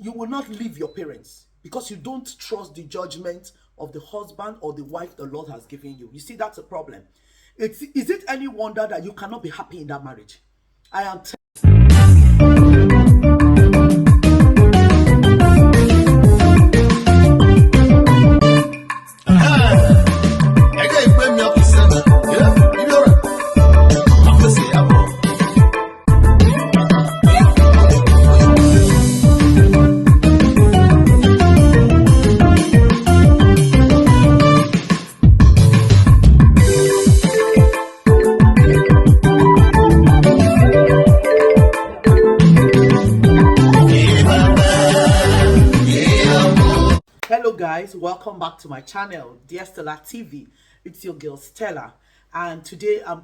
you will not leave your parents because you don't trust the judgment of the husband or the wife the Lord has given you. You see, that's a problem. Is it any wonder that you cannot be happy in that marriage? I am Hello guys, welcome back to my channel, DearStellaTV. It's your girl Stella, and today I'm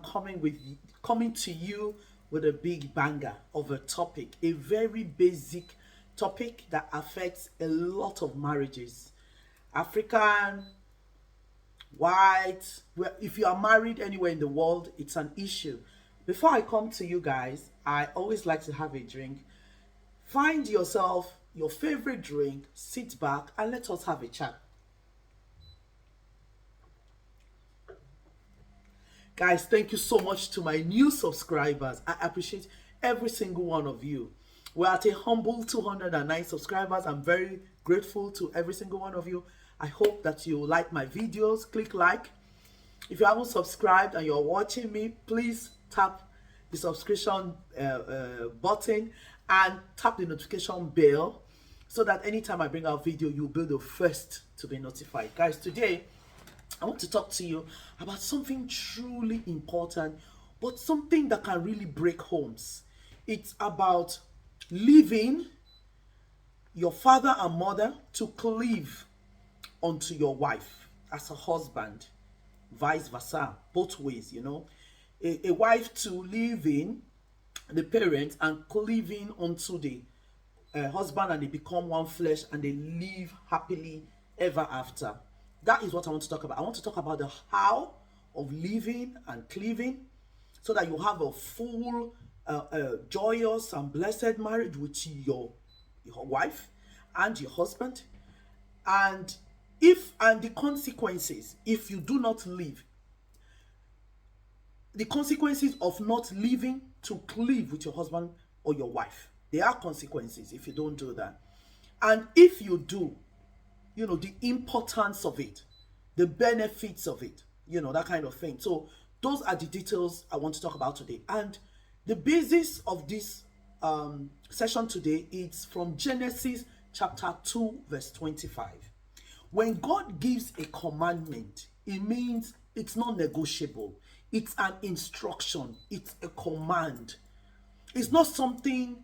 coming to you with a big banger of a topic, a very basic topic that affects a lot of marriages. African, white, well, if you are married anywhere in the world, it's an issue. Before I come to you guys, I always like to have a drink. Find yourself your favorite drink, sit back, and let us have a chat. Guys, thank you so much to my new subscribers. I appreciate every single one of you. We're at a humble 209 subscribers. I'm very grateful to every single one of you. I hope that you like my videos. Click like. If you haven't subscribed and you're watching me, please tap the subscription button and tap the notification bell so that anytime I bring out video, you'll be the first to be notified. Guys, today I want to talk to you about something truly important, but something that can really break homes. It's about leaving your father and mother to cleave onto your wife as a husband, vice versa, both ways, you know. A wife to live in the parents and cleaving onto the husband, and they become one flesh and they live happily ever after. That is what I want to talk about. I want to talk about the how of living and cleaving so that you have a full joyous and blessed marriage with your wife and your husband, and the consequences if you do not live, the consequences of not living to cleave with your husband or your wife. There are consequences if you don't do that. And if you do, you know, the importance of it, the benefits of it, you know, that kind of thing. So those are the details I want to talk about today. And the basis of this session today is from Genesis chapter 2 verse 25. When God gives a commandment, it means it's not negotiable. It's an instruction. It's a command. It's not something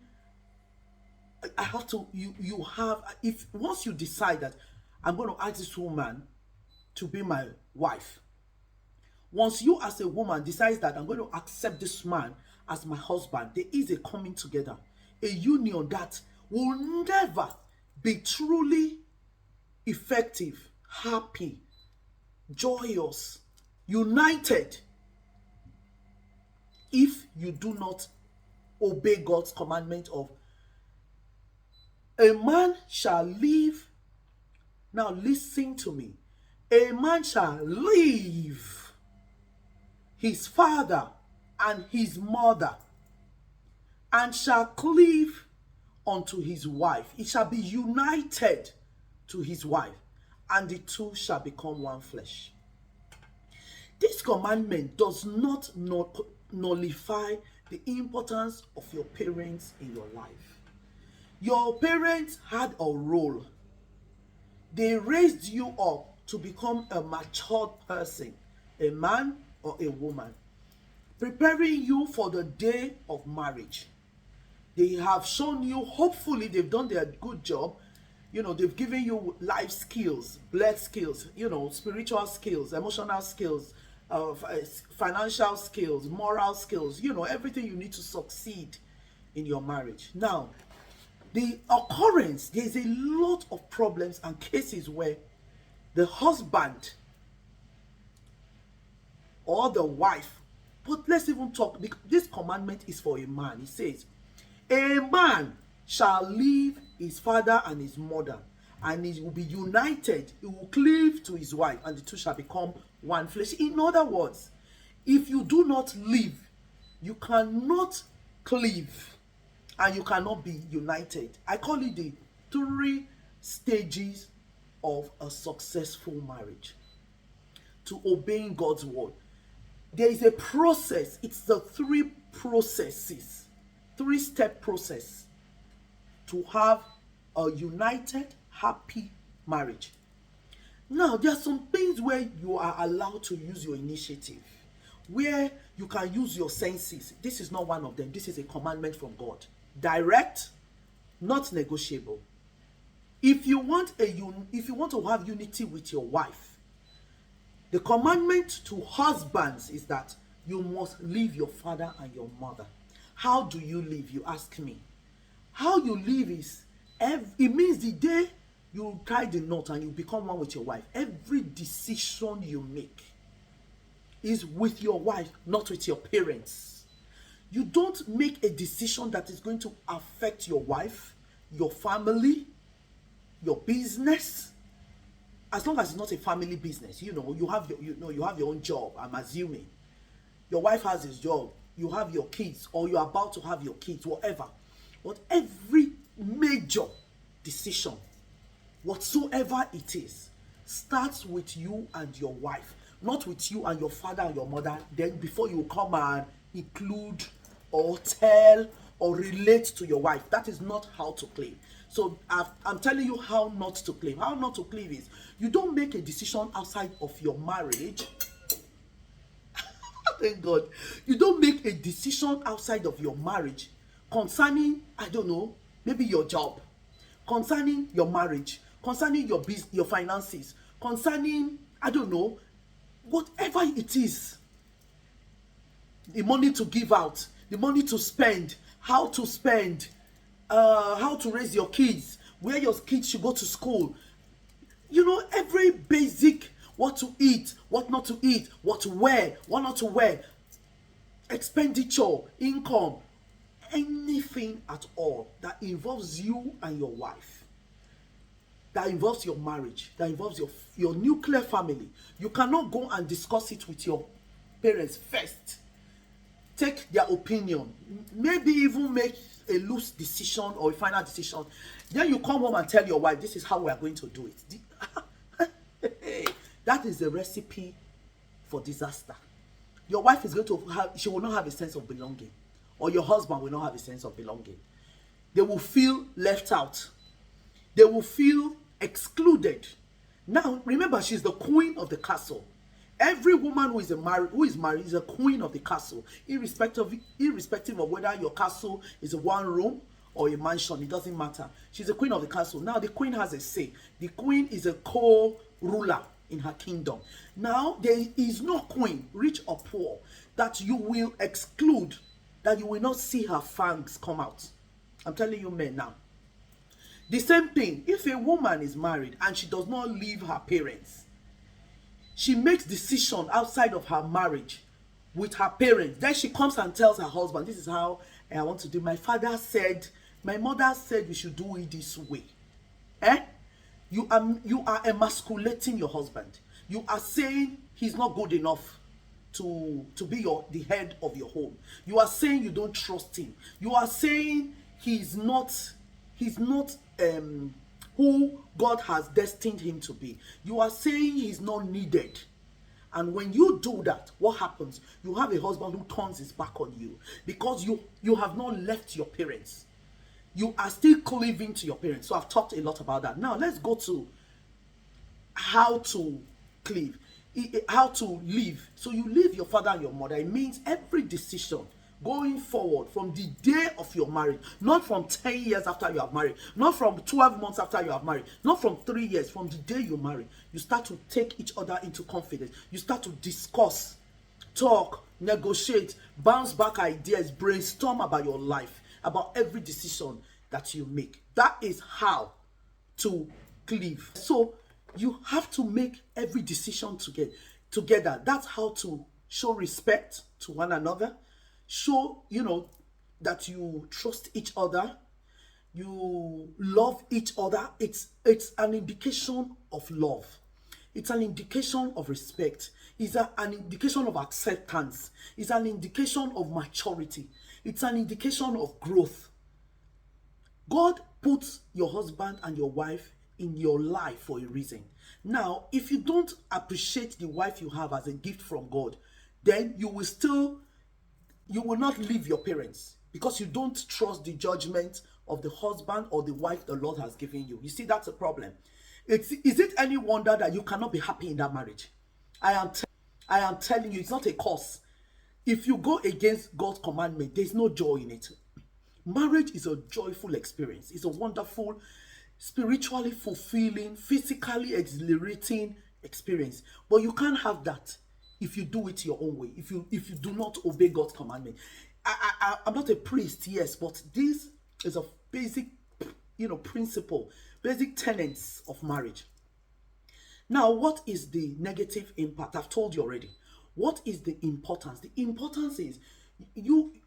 I have to, you have, if once you decide that I'm going to ask this woman to be my wife, once you as a woman decides that I'm going to accept this man as my husband, there is a coming together, a union that will never be truly effective, happy, joyous, united if you do not obey God's commandment of a man shall leave. Now listen to me. A man shall leave his father and his mother and shall cleave unto his wife. He shall be united to his wife, and the two shall become one flesh. This commandment does not nullify the importance of your parents in your life. Your parents had a role. They raised you up to become a matured person, a man or a woman, preparing you for the day of marriage. They have shown you, hopefully they've done their good job. You know, they've given you life skills, blood skills, you know, spiritual skills, emotional skills, financial skills, moral skills, you know, everything you need to succeed in your marriage. Now, the occurrence, there's a lot of problems and cases where the husband or the wife, but let's even talk, this commandment is for a man. It says, a man shall leave his father and his mother, and he will be united. He will cleave to his wife, and the two shall become one flesh. In other words, if you do not live, you cannot cleave, and you cannot be united. I call it the 3 stages of a successful marriage. To obeying God's word, there is a process. It's the 3 processes, 3-step process to have a united, happy marriage. Now, there are some things where you are allowed to use your initiative, where you can use your senses. This is not one of them. This is a commandment from God. Direct, not negotiable. If you want to have unity with your wife, the commandment to husbands is that you must leave your father and your mother. How do you live, you ask me? How you live is, it means the day you tie the knot and you become one with your wife, every decision you make is with your wife, not with your parents. You don't make a decision that is going to affect your wife, your family, your business. As long as it's not a family business, you have your own job. I'm assuming your wife has his job, you have your kids, or you're about to have your kids, whatever. But every major decision, whatsoever it is, starts with you and your wife, not with you and your father and your mother. Then before you come and include or tell or relate to your wife, that is not how to claim. So I'm telling you how not to claim. How not to claim is, you don't make a decision outside of your marriage. Thank God. You don't make a decision outside of your marriage concerning, I don't know, maybe your job, concerning your marriage, concerning your business, your finances, concerning, I don't know, whatever it is. The money to give out, the money to spend, how to spend, how to raise your kids, where your kids should go to school. Every basic, what to eat, what not to eat, what to wear, what not to wear, expenditure, income, anything at all that involves you and your wife, that involves your marriage, that involves your nuclear family. You cannot go and discuss it with your parents first. Take their opinion, maybe even make a loose decision or a final decision. Then you come home and tell your wife, this is how we are going to do it. That is a recipe for disaster. Your wife is going to she will not have a sense of belonging, or your husband will not have a sense of belonging. They will feel left out. They will feel excluded. Now, remember, she's the queen of the castle. Every woman who is married is a queen of the castle, irrespective of whether your castle is a one room or a mansion. It doesn't matter. She's a queen of the castle. Now, the queen has a say. The queen is a co-ruler in her kingdom. Now, there is no queen, rich or poor, that you will exclude, that you will not see her fangs come out. I'm telling you, men, now. The same thing, if a woman is married and she does not leave her parents, she makes decision outside of her marriage with her parents. Then she comes and tells her husband, this is how I want to do. My mother said we should do it this way. You are emasculating your husband. You are saying he's not good enough to be the head of your home. You are saying you don't trust him. You are saying he's not who God has destined him to be. You are saying he's not needed. And when you do that, what happens? You have a husband who turns his back on you because you have not left your parents. You are still cleaving to your parents. So I've talked a lot about that. Now let's go to how to cleave, how to live. So you leave your father and your mother. It means every decision going forward from the day of your marriage, not from 10 years after you have married, not from 12 months after you have married, not from 3 years, from the day you marry, you start to take each other into confidence. You start to discuss, talk, negotiate, bounce back ideas, brainstorm about your life, about every decision that you make. That is how to cleave. So you have to make every decision together. That's how to show respect to one another. Show, that you trust each other. you love each other, it's an indication of love. It's an indication of respect. It's an indication of acceptance. It's an indication of maturity. It's an indication of growth. God puts your husband and your wife in your life for a reason. Now, if you don't appreciate the wife you have as a gift from God, then you will not leave your parents because you don't trust the judgment of the husband or the wife the Lord has given you. You see, that's a problem. Is it any wonder that you cannot be happy in that marriage? I am telling you, it's not a curse. If you go against God's commandment, there's no joy in it. Marriage is a joyful experience. It's a wonderful, spiritually fulfilling, physically exhilarating experience. But you can't have that if you do it your own way, if you do not obey God's commandment. I'm not a priest, yes, but this is a basic, principle, basic tenets of marriage. Now, what is the negative impact? I've told you already. What is the importance? The importance is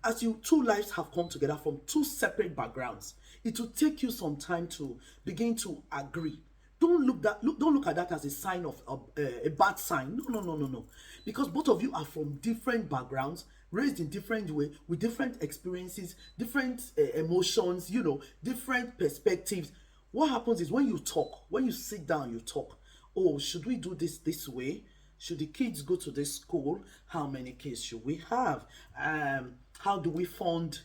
as you two lives have come together from two separate backgrounds, it will take you some time to begin to agree. Don't look at that as a sign of a bad sign. No. Because both of you are from different backgrounds, raised in different way, with different experiences, different emotions, different perspectives. What happens is when you talk, when you sit down, you talk. Oh, should we do this way? Should the kids go to this school? How many kids should we have? How do we fund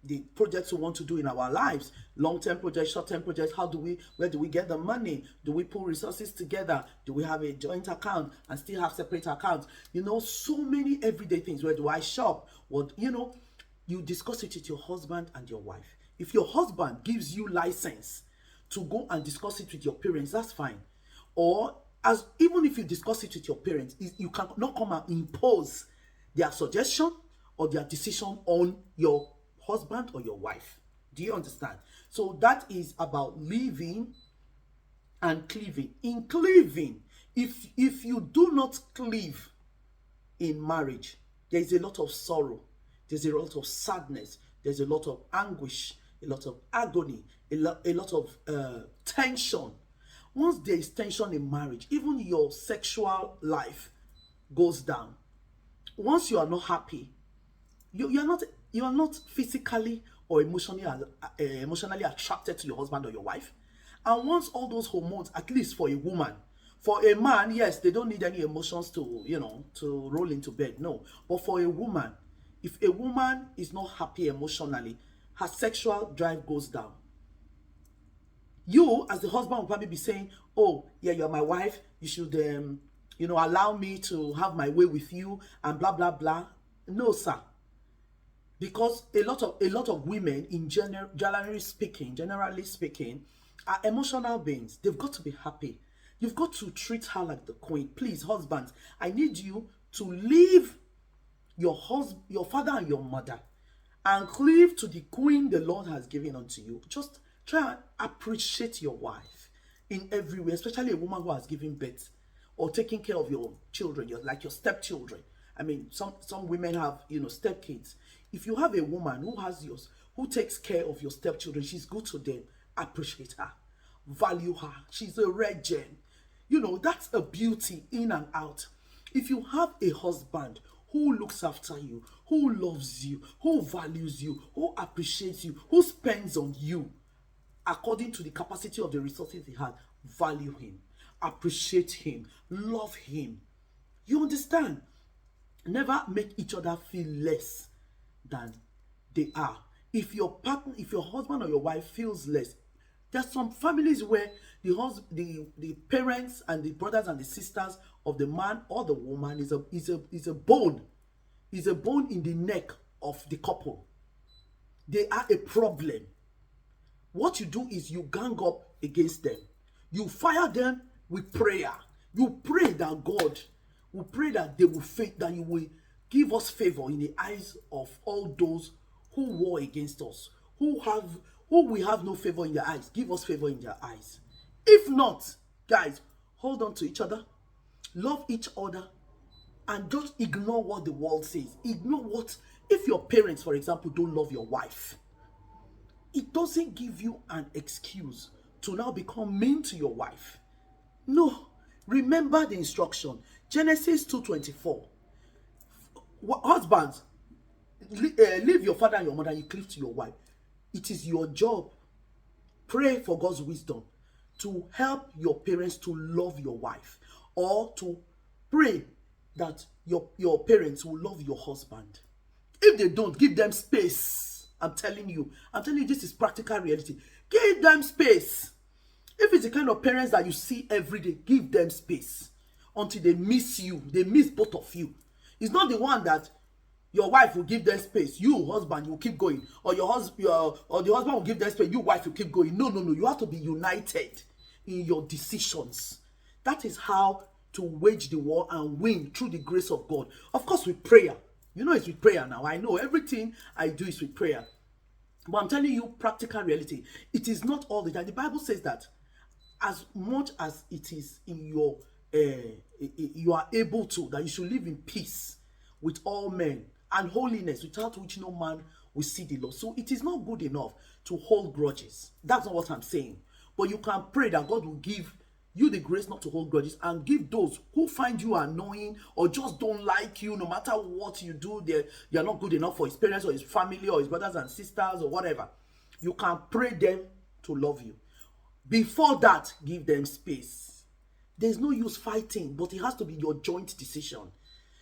the projects we want to do in our lives? Long-term projects, short-term projects. Where do we get the money? Do we pull resources together? Do we have a joint account and still have separate accounts? So many everyday things. Where do I shop? You discuss it with your husband and your wife. If your husband gives you license to go and discuss it with your parents, that's fine. Or even if you discuss it with your parents, you cannot come and impose their suggestion or their decision on your husband or your wife. Do you understand? So that is about living and cleaving. In cleaving, if you do not cleave in marriage, there is a lot of sorrow, there's a lot of sadness, there's a lot of anguish, a lot of agony, a lot of tension. Once there is tension in marriage, even your sexual life goes down. Once you are not happy, you are not physically or emotionally attracted to your husband or your wife. And once all those hormones, at least for a woman, for a man, yes, they don't need any emotions to roll into bed. No. But for a woman, if a woman is not happy emotionally, her sexual drive goes down. You, as the husband, will probably be saying, oh, yeah, you're my wife. You should, allow me to have my way with you and blah, blah, blah. No, sir. Because a lot of women, generally speaking, are emotional beings. They've got to be happy. You've got to treat her like the queen. Please, husbands, I need you to leave your father and your mother and cleave to the queen the Lord has given unto you. Just try and appreciate your wife in every way, especially a woman who has given birth or taking care of your children, like your stepchildren. I mean, some women have, stepkids. If you have a woman who takes care of your stepchildren, she's good to them, appreciate her, value her. She's a red gem. That's a beauty in and out. If you have a husband who looks after you, who loves you, who values you, who appreciates you, who spends on you, according to the capacity of the resources he has, value him, appreciate him, love him. You understand? Never make each other feel less than they are. If your husband or your wife feels less, there's some families where the parents and the brothers and the sisters of the man or the woman is a bone in the neck of the couple. They are a problem. What you do is you gang up against them. You fire them with prayer. You pray that God will pray that they will faith, that you will give us favor in the eyes of all those who war against us, who we have no favor in their eyes. Give us favor in their eyes. If not, guys, hold on to each other, love each other, and just ignore what the world says. If your parents, for example, don't love your wife, it doesn't give you an excuse to now become mean to your wife. No. Remember the instruction. Genesis 2:24. Husbands, leave your father and your mother, you cleave to your wife. It is your job. Pray for God's wisdom to help your parents to love your wife, or to pray that your parents will love your husband. If they don't, give them space. I'm telling you, this is practical reality. Give them space. If it's the kind of parents that you see every day, give them space until they miss you. They miss both of you. It's not the one that your wife will give them space, you husband will keep going, or the husband will give them space, you wife will keep going. No. You have to be united in your decisions. That is how to wage the war and win through the grace of God. Of course, with prayer. You know, it's with prayer now. I know everything I do is with prayer. But I'm telling you, practical reality. It is not all the time. The Bible says that as much as it is in your, you are able to, that you should live in peace with all men and holiness, without which no man will see the Lord. So it is not good enough to hold grudges. That's not what I'm saying. But you can pray that God will give you the grace not to hold grudges, and give those who find you annoying or just don't like you, no matter what you do, you're not good enough for his parents or his family or his brothers and sisters or whatever. You can pray them to love you. Before that, give them space. There's no use fighting, but it has to be your joint decision.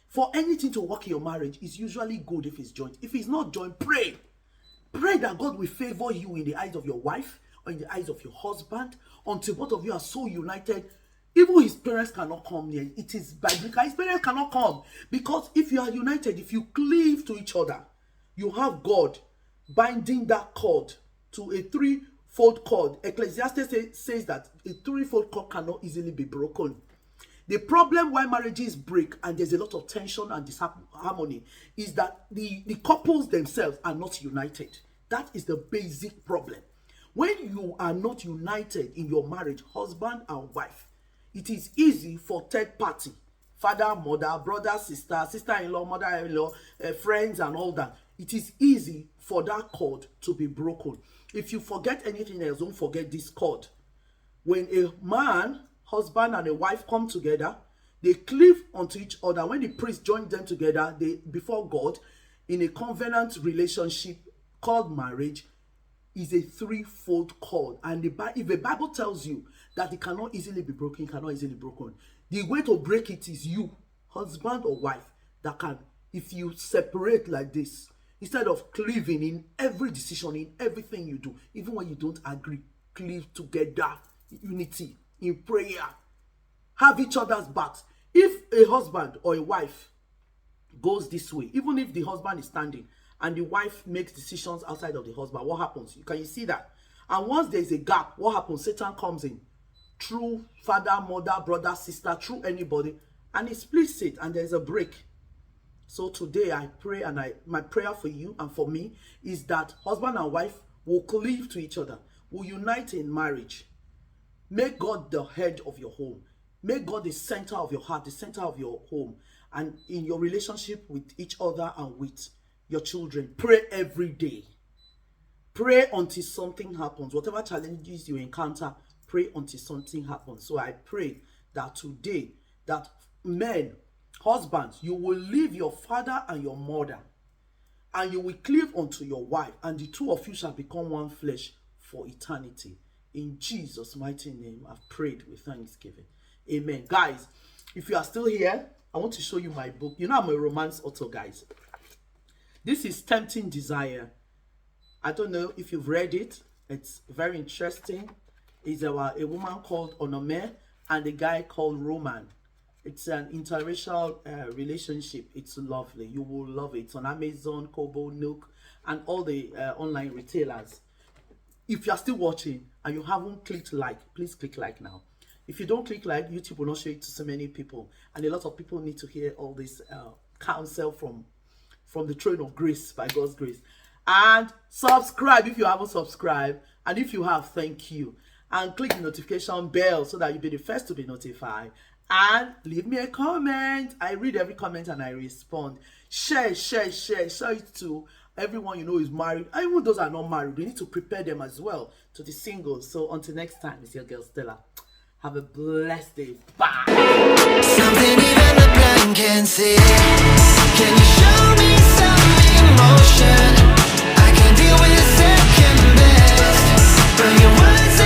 For anything to work in your marriage, it's usually good if it's joint. If it's not joint, pray. Pray that God will favor you in the eyes of your wife or in the eyes of your husband, until both of you are so united. Even his parents cannot come near. It is biblical. His parents cannot come. Because if you are united, if you cleave to each other, you have God binding that cord to a threefold cord. Ecclesiastes says that a threefold cord cannot easily be broken. The problem why marriages break and there's a lot of tension and disharmony is that the couples themselves are not united. That is the basic problem. When you are not united in your marriage, husband and wife, it is easy for third party, father, mother, brother, sister, sister-in-law, mother-in-law, friends and all that. It is easy for that cord to be broken. If you forget anything else, don't forget this cord. When a man, husband and a wife come together, they cleave unto each other. When the priest joins them together, they before God, in a covenant relationship called marriage, is a threefold cord. And if the Bible tells you that it cannot easily be broken, it cannot easily be broken. The way to break it is you, husband or wife, that can, if you separate like this, instead of cleaving in every decision, in everything you do, even when you don't agree, cleave together, unity, in prayer, have each other's backs. If a husband or a wife goes this way, even if the husband is standing and the wife makes decisions outside of the husband, what happens? Can you see that? And once there's a gap, what happens? Satan comes in through father, mother, brother, sister, through anybody, and it splits it, and there's a break. So today I pray, and my prayer for you and for me is that husband and wife will cleave to each other, will unite in marriage. Make God the head of your home. Make God the center of your heart, the center of your home, and in your relationship with each other and with your children. Pray every day. Pray until something happens. Whatever challenges you encounter, pray until something happens. So I pray that today, that men, husbands, you will leave your father and your mother, and you will cleave unto your wife, and the two of you shall become one flesh for eternity. In Jesus' mighty name, I've prayed with thanksgiving. Amen. Guys, if you are still here, I want to show you my book. You know I'm a romance author, guys. This is Tempting Desire. I don't know if you've read it. It's very interesting. It's about a woman called Onome and a guy called Roman. It's an interracial relationship. It's lovely. You will love it. It's on Amazon, Kobo, Nook, and all the online retailers. If you're still watching and you haven't clicked like, please click like now. If you don't click like, YouTube will not show it to so many people. And a lot of people need to hear all this counsel from the throne of grace, by God's grace. And subscribe if you haven't subscribed. And if you have, thank you. And click the notification bell so that you'll be the first to be notified. And leave me a comment. I read every comment and I respond. Share it to everyone you know is married, and even those that are not married, we need to prepare them as well to the singles. So until next time, it's your girl Stella. Have a blessed day. Bye. Something even the blind can see. Can you show me some emotion? I can deal with second best, but your words